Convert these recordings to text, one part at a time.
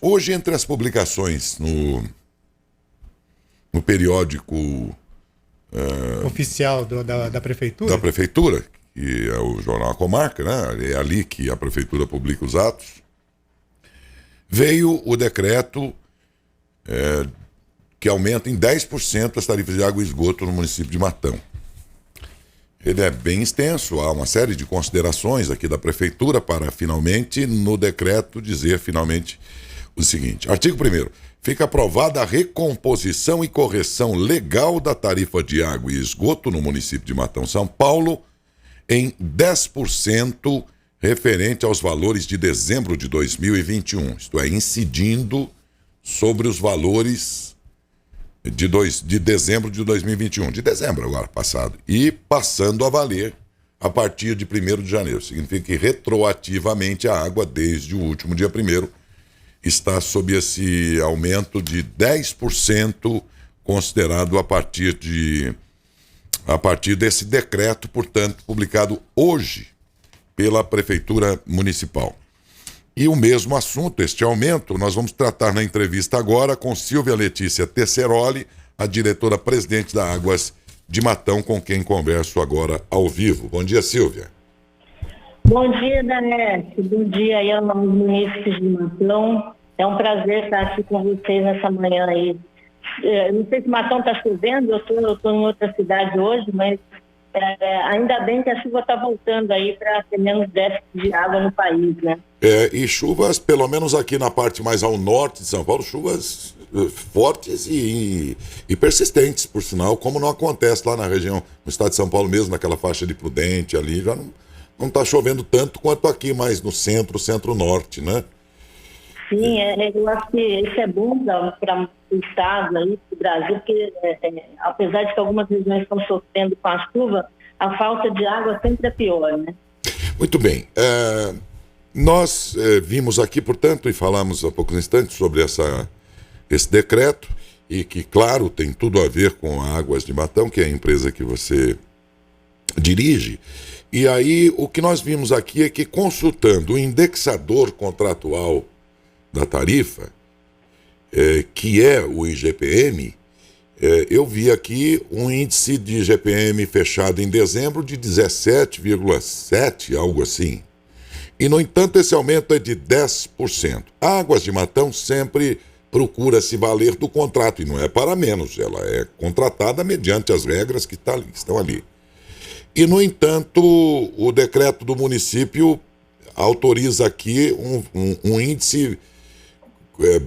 Hoje, entre as publicações no periódico Oficial da prefeitura? da prefeitura, que é o jornal A Comarca, né? É ali que a prefeitura publica os atos, veio o decreto que aumenta em 10% as tarifas de água e esgoto no município de Matão. Ele é bem extenso, há uma série de considerações aqui da prefeitura para finalmente, no decreto, dizer finalmente o seguinte. Artigo 1º. Fica aprovada a recomposição e correção legal da tarifa de água e esgoto no município de Matão, São Paulo, em 10% referente aos valores de dezembro de 2021, isto é, incidindo sobre os valores de dezembro de 2021, de dezembro agora passado, e passando a valer a partir de 1º de janeiro. Significa que retroativamente a água, desde o último dia 1º, está sob esse aumento de 10% considerado a partir desse decreto, portanto, publicado hoje pela Prefeitura Municipal. E o mesmo assunto, este aumento, nós vamos tratar na entrevista agora com Silvia Letícia Tesseroli, a diretora-presidente da Águas de Matão, com quem converso agora ao vivo. Bom dia, Silvia. Bom dia, Danete. Bom dia aí aos munícipes de Matão. É um prazer estar aqui com vocês nessa manhã aí. Não sei se Matão está chovendo, eu estou em outra cidade hoje, mas ainda bem que a chuva está voltando aí para ter menos déficit de água no país, né? E chuvas, pelo menos aqui na parte mais ao norte de São Paulo, chuvas fortes e persistentes, por sinal, como não acontece lá na região, no estado de São Paulo mesmo, naquela faixa de Prudente ali, já não está chovendo tanto quanto aqui mais no centro-norte, né? Sim, eu acho que isso é bom para o estado aí, para o Brasil, porque apesar de que algumas regiões estão sofrendo com a chuva, a falta de água sempre é pior, né? Muito bem. Nós vimos aqui, portanto, e falamos há poucos instantes sobre esse decreto, e que, claro, tem tudo a ver com a Águas de Matão, que é a empresa que você dirige. E aí, o que nós vimos aqui é que, consultando o indexador contratual da tarifa, que é o IGPM, eu vi aqui um índice de IGPM fechado em dezembro de 17,7, algo assim. E, no entanto, esse aumento é de 10%. A Águas de Matão sempre procura se valer do contrato, e não é para menos, ela é contratada mediante as regras que estão ali. E, no entanto, o decreto do município autoriza aqui um índice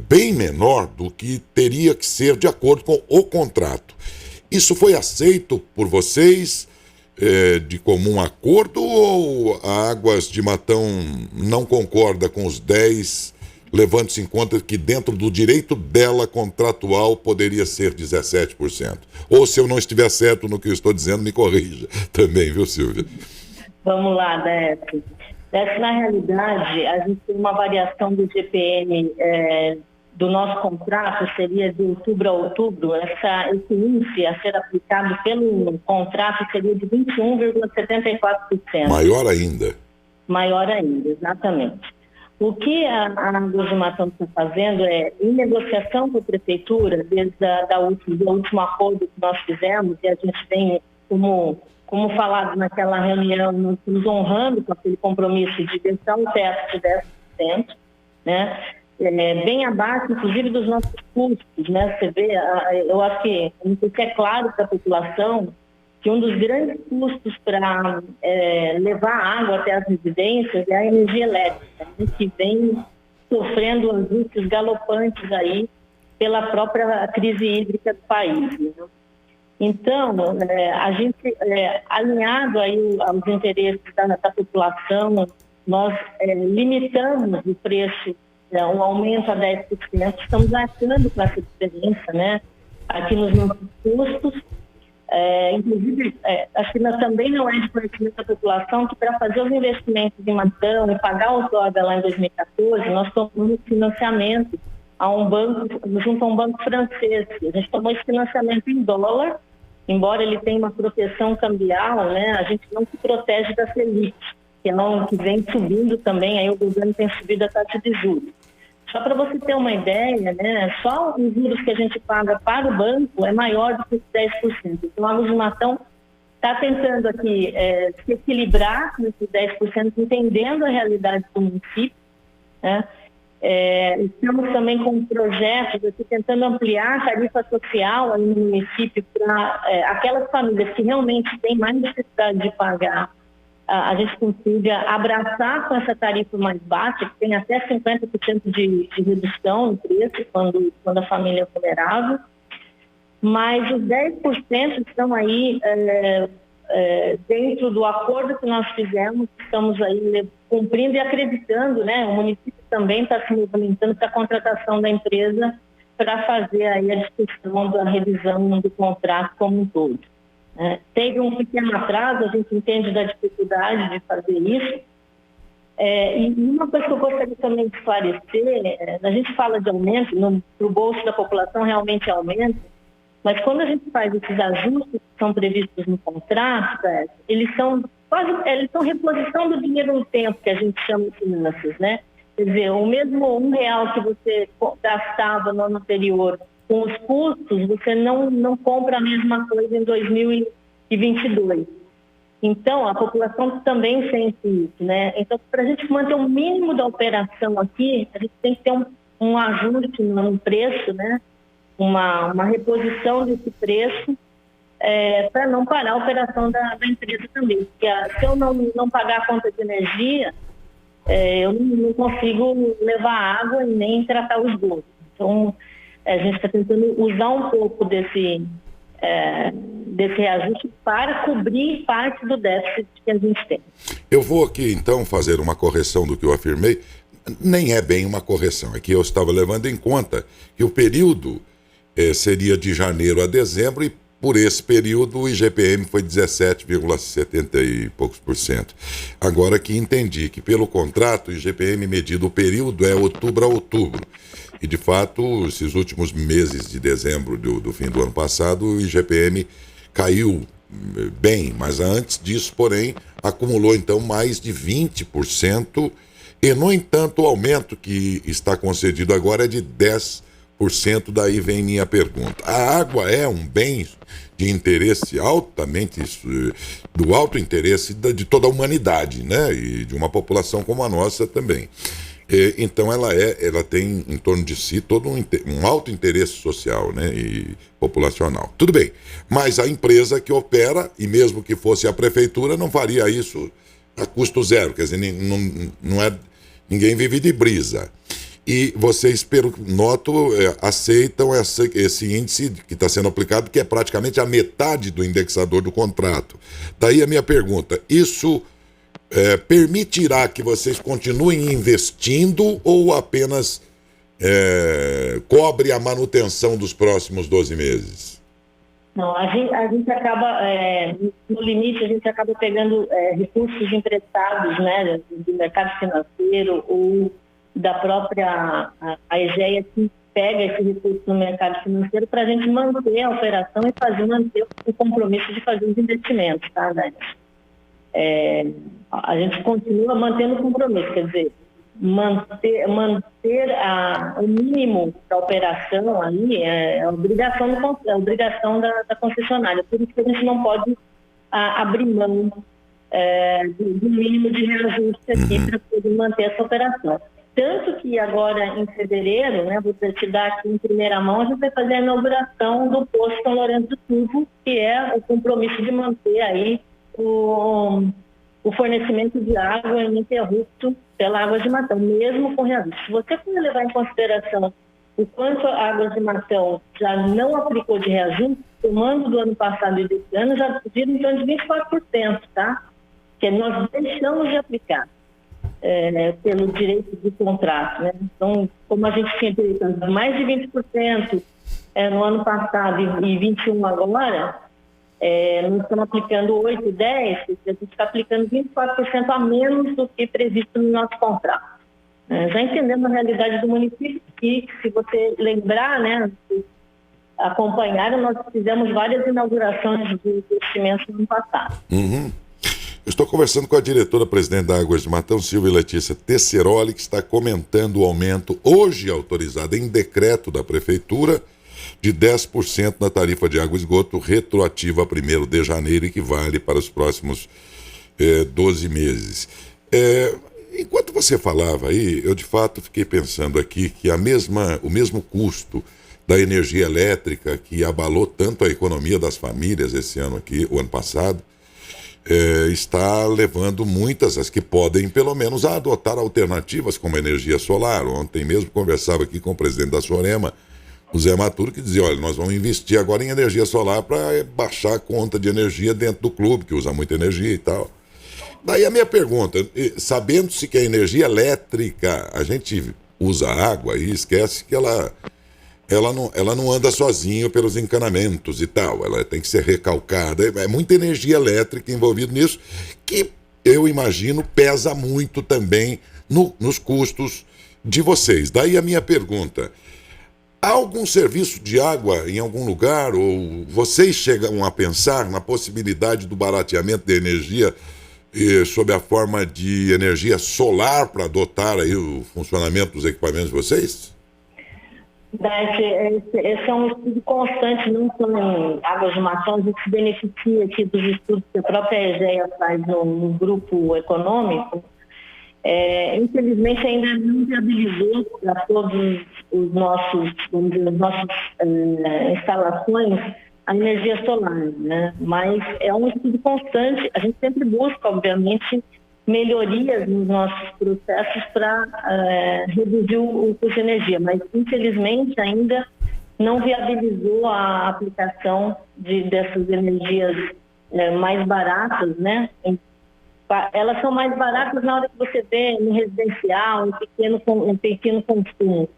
bem menor do que teria que ser de acordo com o contrato. Isso foi aceito por vocês de comum acordo, ou a Águas de Matão não concorda com os 10, levando-se em conta que dentro do direito dela contratual poderia ser 17%? Ou, se eu não estiver certo no que eu estou dizendo, me corrija também, viu, Silvia? Vamos lá, Décio. Na realidade, a gente tem uma variação do GPM do nosso contrato, seria de outubro a outubro. Esse índice a ser aplicado pelo contrato seria de 21,74%. Maior ainda. Maior ainda, exatamente. O que a Águas de Matão está fazendo é, em negociação com a prefeitura, desde do último acordo que nós fizemos, e a gente tem como falado naquela reunião, nos honrando com aquele compromisso de deixar um teto de 10%, né? Bem abaixo, inclusive, dos nossos custos, né? Você vê, eu acho que, não sei se é claro para a população, que um dos grandes custos para levar água até as residências é a energia elétrica, né? Que vem sofrendo ajustes galopantes aí pela própria crise hídrica do país, né? Então, a gente, alinhado aí aos interesses da população, nós limitamos o preço, um aumento a 10%, estamos arcando com essa diferença, né, aqui nos nossos custos. Inclusive, acho que também não é de conhecimento da população que, para fazer os investimentos em Matão e pagar o DOGA lá em 2014, nós tomamos financiamento a um banco, junto a um banco francês. A gente tomou esse financiamento em dólar, embora ele tenha uma proteção cambial, né, a gente não se protege da Selic, que vem subindo também, aí o governo tem subido a taxa de juros. Só para você ter uma ideia, né, só os juros que a gente paga para o banco é maior do que 10%. Então, a Águas de Matão está tentando aqui se equilibrar nesses 10%, entendendo a realidade do município, né? Estamos também com projetos aqui tentando ampliar a tarifa social aí no município para aquelas famílias que realmente têm mais necessidade de pagar, a gente consiga abraçar com essa tarifa mais baixa, que tem até 50% de redução no preço quando a família é vulnerável. Mas os 10% estão aí dentro do acordo que nós fizemos, estamos aí cumprindo e acreditando, né? O município também está se movimentando para a contratação da empresa para fazer aí a discussão da revisão do contrato como um todo. Teve um pequeno atraso, a gente entende da dificuldade de fazer isso. E uma coisa que eu gostaria também de esclarecer, a gente fala de aumento, para o bolso da população realmente aumenta, mas quando a gente faz esses ajustes que são previstos no contrato, eles são reposição do dinheiro no tempo, que a gente chama de finanças, né? Quer dizer, o mesmo R$1 que você gastava no ano anterior com os custos, você não compra a mesma coisa em 2022. Então, a população também sente isso, né? Então, para a gente manter o mínimo da operação aqui, a gente tem que ter um ajuste no preço, né? Uma reposição desse preço para não parar a operação da empresa também. Porque se eu não pagar a conta de energia, eu não consigo levar água e nem tratar os esgoto. Então, a gente está tentando usar um pouco desse reajuste para cobrir parte do déficit que a gente tem. Eu vou aqui, então, fazer uma correção do que eu afirmei. Nem é bem uma correção, é que eu estava levando em conta que o período seria de janeiro a dezembro e por esse período o IGPM foi 17,70 e poucos %. Agora que entendi que pelo contrato o IGPM medido o período é outubro a outubro. E de fato, esses últimos meses de dezembro do fim do ano passado, o IGPM caiu bem, mas antes disso, porém, acumulou então mais de 20%, e no entanto o aumento que está concedido agora é de 10%. Daí vem minha pergunta. A água é um bem de interesse altamente, do alto interesse de toda a humanidade, né? E de uma população como a nossa também. Então ela tem em torno de si todo um alto interesse social, né? E populacional. Tudo bem, mas a empresa que opera, e mesmo que fosse a prefeitura, não faria isso a custo zero, quer dizer, ninguém vive de brisa. E vocês, pelo noto, aceitam esse índice que está sendo aplicado, que é praticamente a metade do indexador do contrato. Daí a minha pergunta, isso permitirá que vocês continuem investindo ou apenas cobre a manutenção dos próximos 12 meses? Não, a gente acaba, no limite, a gente acaba pegando recursos emprestados, né, do mercado financeiro ou da própria a EGEA, que pega esse recurso no mercado financeiro para a gente manter a operação e manter o compromisso de fazer os investimentos, tá, Dani? A gente continua mantendo o compromisso, quer dizer, manter o mínimo da operação ali é a obrigação da concessionária. Por isso que a gente não pode abrir mão do mínimo de reajuste aqui para poder manter essa operação. Tanto que agora, em fevereiro, né, vou te dar aqui em primeira mão, a gente vai fazer a inauguração do posto São Lourenço do Turvo, que é o compromisso de manter aí o fornecimento de água ininterrupto pela Águas de Matão, mesmo com reajuste. Se você for levar em consideração o quanto a Águas de Matão já não aplicou de reajuste, tomando do ano passado e desse ano, já viram em torno de 24%, tá? Que nós deixamos de aplicar. Pelo direito de contrato, né? Então, como a gente tinha direito a mais de 20% no ano passado e 21% agora, nós estamos aplicando 8%, 10%, a gente está aplicando 24% a menos do que previsto no nosso contrato. Já entendendo a realidade do município, que se você lembrar, né, acompanharam, nós fizemos várias inaugurações de investimentos no ano passado. Estou conversando com a diretora-presidente da Águas de Matão, Silvia Letícia Tesseroli, que está comentando o aumento hoje autorizado em decreto da Prefeitura de 10% na tarifa de água e esgoto retroativa a 1º de janeiro e que vale para os próximos 12 meses. Enquanto você falava aí, eu de fato fiquei pensando aqui que o mesmo custo da energia elétrica que abalou tanto a economia das famílias esse ano aqui, o ano passado, está levando muitas, as que podem pelo menos, a adotar alternativas como a energia solar. Ontem mesmo conversava aqui com o presidente da Sorema, o Zé Maturo, que dizia, olha, nós vamos investir agora em energia solar para baixar a conta de energia dentro do clube, que usa muita energia e tal. Daí a minha pergunta, sabendo-se que a energia elétrica, a gente usa água e esquece que ela não anda sozinha pelos encanamentos e tal, ela tem que ser recalcada, é muita energia elétrica envolvida nisso, que eu imagino pesa muito também nos custos de vocês. Daí a minha pergunta, há algum serviço de água em algum lugar, ou vocês chegam a pensar na possibilidade do barateamento de energia sob a forma de energia solar para adotar aí o funcionamento dos equipamentos de vocês? Esse é um estudo constante, não só em Águas de Matão, a gente se beneficia aqui dos estudos que a própria EGEA faz no grupo econômico. Infelizmente ainda não viabilizou para todos os nossos, vamos dizer, instalações a energia solar, né? Mas é um estudo constante, a gente sempre busca, obviamente, melhorias nos nossos processos para reduzir o custo de energia, mas infelizmente ainda não viabilizou a aplicação dessas energias mais baratas, né? Elas são mais baratas na hora que você vê no residencial, em pequeno consumo,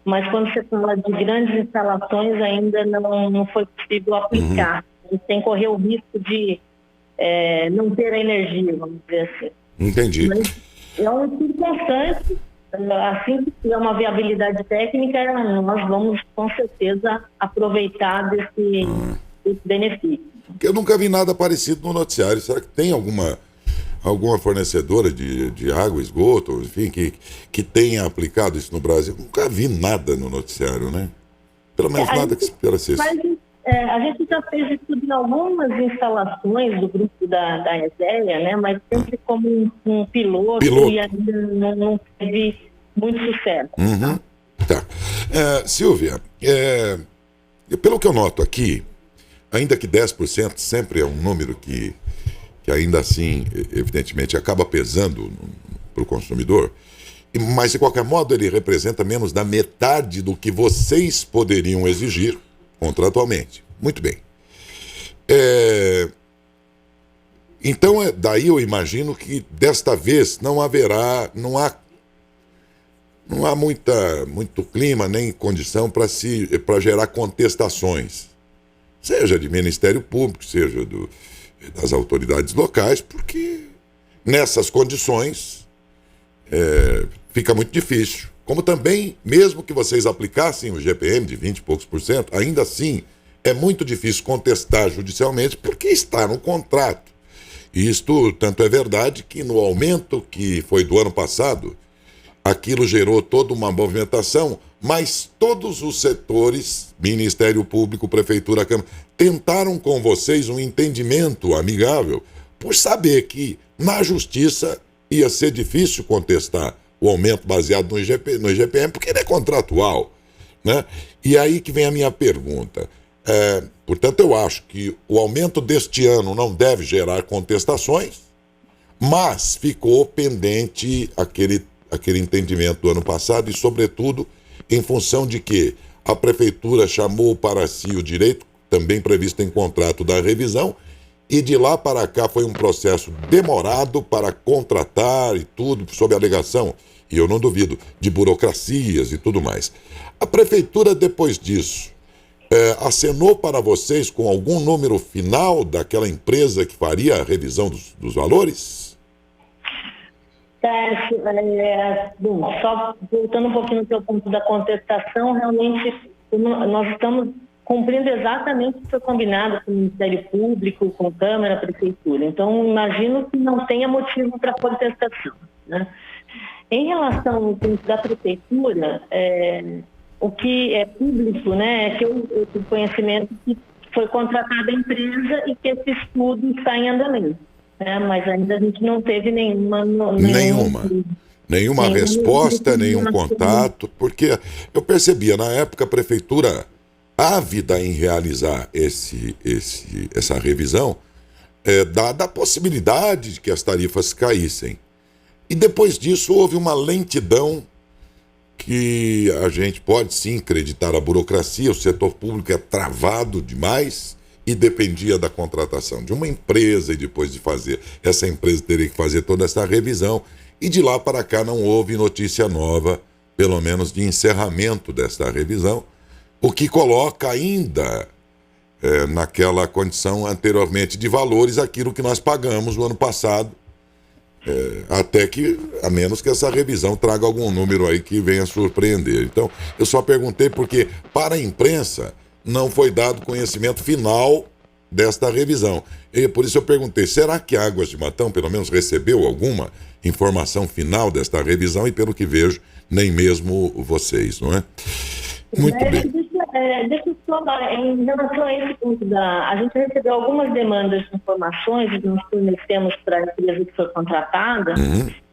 mas quando você fala de grandes instalações ainda não foi possível aplicar. A gente tem que correr o risco de não ter a energia, vamos dizer assim. Entendi. Mas é um estudo constante, assim que tiver uma viabilidade técnica, nós vamos com certeza aproveitar desse benefício. Eu nunca vi nada parecido no noticiário. Será que tem alguma fornecedora de água, esgoto, enfim, que tenha aplicado isso no Brasil? Nunca vi nada no noticiário, né? Pelo menos nada que se parecesse. A gente já fez estudo em algumas instalações do grupo da EGEA, né? Mas sempre como um piloto e ainda não teve muito sucesso. Uhum. Tá. Silvia, pelo que eu noto aqui, ainda que 10% sempre é um número que ainda assim, evidentemente, acaba pesando para o consumidor, mas de qualquer modo ele representa menos da metade do que vocês poderiam exigir contratualmente. Muito bem. Então, daí eu imagino que desta vez não há muito clima nem condição para gerar contestações, seja de Ministério Público, seja das autoridades locais, porque nessas condições fica muito difícil. Como também, mesmo que vocês aplicassem o GPM de 20 e poucos %, ainda assim é muito difícil contestar judicialmente porque está no contrato. E isto tanto é verdade que no aumento que foi do ano passado, aquilo gerou toda uma movimentação, mas todos os setores, Ministério Público, Prefeitura, Câmara, tentaram com vocês um entendimento amigável por saber que na Justiça ia ser difícil contestar o aumento baseado no IGPM, porque ele é contratual, né? E aí que vem a minha pergunta. Portanto, eu acho que o aumento deste ano não deve gerar contestações, mas ficou pendente aquele entendimento do ano passado e, sobretudo, em função de que a Prefeitura chamou para si o direito, também previsto em contrato, da revisão, e de lá para cá foi um processo demorado para contratar e tudo, sob alegação, e eu não duvido, de burocracias e tudo mais. A Prefeitura, depois disso, acenou para vocês com algum número final daquela empresa que faria a revisão dos valores? Bom, só voltando um pouquinho no seu ponto da contestação, realmente nós estamos cumprindo exatamente o que foi combinado com o Ministério Público, com a Câmara, a Prefeitura. Então, imagino que não tenha motivo para contestação, né? Em relação ao ponto da Prefeitura, o que é público, né, é que eu tenho conhecimento que foi contratada a empresa e que esse estudo está em andamento, né? Mas ainda a gente não teve nenhuma resposta, nenhum contato, porque eu percebia na época a Prefeitura ávida em realizar essa revisão, dada a possibilidade de que as tarifas caíssem. E depois disso houve uma lentidão que a gente pode sim acreditar a burocracia, o setor público é travado demais e dependia da contratação de uma empresa e depois de fazer, essa empresa teria que fazer toda essa revisão e de lá para cá não houve notícia nova, pelo menos de encerramento desta revisão, o que coloca ainda naquela condição anteriormente de valores aquilo que nós pagamos no ano passado, até que, a menos que essa revisão traga algum número aí que venha surpreender. Então, eu só perguntei porque, para a imprensa, não foi dado conhecimento final desta revisão. E por isso eu perguntei, será que a Águas de Matão, pelo menos, recebeu alguma informação final desta revisão? E, pelo que vejo, nem mesmo vocês, não é? Muito bem. Deixa eu só, em relação a esse ponto a gente recebeu algumas demandas de informações que nós fornecemos para a empresa que foi contratada,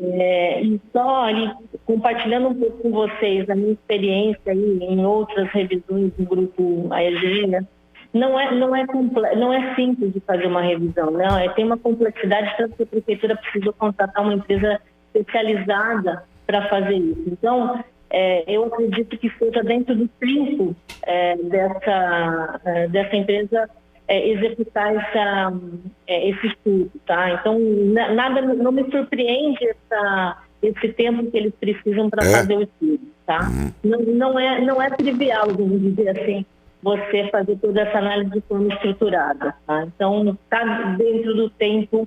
e só ali, compartilhando um pouco com vocês a minha experiência aí em outras revisões do grupo Aegea, não é simples de fazer uma revisão, né? Tem uma complexidade, tanto que a Prefeitura precisou contratar uma empresa especializada para fazer isso. Então, eu acredito que seja dentro do tempo dessa empresa executar esse estudo, tá? Então, não me surpreende esse tempo que eles precisam para fazer o estudo, tá? Não é trivial, vamos dizer assim, você fazer toda essa análise de forma estruturada, tá? Então, está dentro do tempo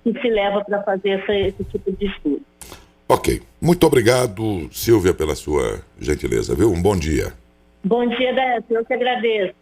que se leva para fazer esse tipo de estudo. Ok. Muito obrigado, Silvia, pela sua gentileza, viu? Um bom dia. Bom dia, Décio. Eu que agradeço.